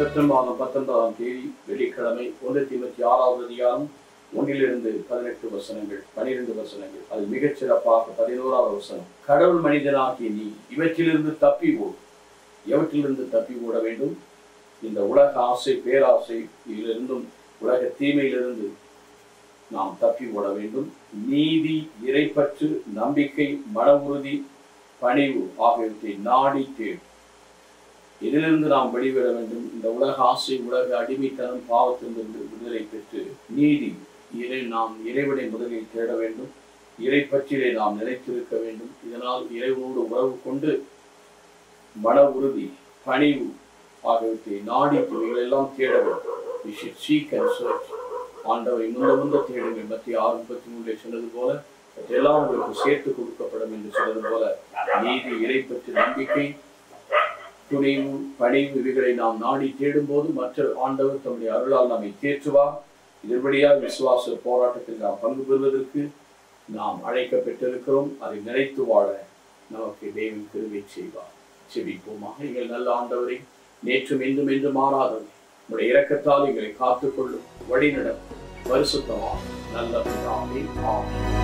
September மாதம் 19ஆம் தேதி வெள்ளிக்கிழமை 1 தீமோத்தேயு 6வது அதிகாரம் 1 - 18 வசனங்கள், 12 வசனங்கள். அது மிகச் சிறப்பாக 11வது வசனம். கடவுள் மனிதனாகிய நீ இவற்றிலிருந்து தப்பி ஓடு. எவற்றிலிருந்து தப்பி ஓட வேண்டும்? இந்த உலக ஆசை, பேராசை இதிலிருந்தும் உலக தீமையிலிருந்து நாம் தப்பி ஓட வேண்டும். நீதி, இறைப்பற்று, நம்பிக்கை, மன உறுதி, பணிவு ஆகியவற்றை நாடி தேடும். இதிலிருந்து நாம் வெளிவிட வேண்டும். இந்த உலக ஆசை, உலக அடிமைத்தனம், பாவத்திலிருந்து விடுதலை பெற்று நீதி, நாம் இறைவனை முதலில் தேட வேண்டும். இறைப்பற்றிலே நாம் நிலைத்திருக்க வேண்டும். இதனால் இறைவனோடு உறவு கொண்டு மன உறுதி, பணிவு ஆகியவற்றை நாடி இவைகளெல்லாம் தேட வேண்டும். We should seek and search. ஆண்டவரை முந்த தேடுங்கள். மத்திய 6:33 சொன்னது போல எல்லாம் உங்களுக்கு சேர்த்து கொடுக்கப்படும் என்று சொன்னது போல நீதி, இறைப்பற்று, நம்பிக்கை, துணிவு, பணிவு இவைகளை நாம் நாடி தேடும் போது மற்ற ஆண்டவர் தம்முடைய அருளால் நம்மை தேற்றுவார். இதன்படியாக விசுவாச போராட்டத்தில் நாம் பங்கு பெறுவதற்கு நாம் அழைக்கப்பட்டிருக்கிறோம். அதை நினைத்து வாழ நமக்கு தேவன் கிருபை செய்வார். செபிப்போமாக. எங்கள் நல்ல ஆண்டவரை, நேற்றும் என்றும் என்று மாறாதவரை, உடைய இரக்கத்தால் எங்களை காத்துக்கொள்ளும், வழி நடத்தும் பரிசுத்தமாக நல்ல பிதாவே. ஆமென்.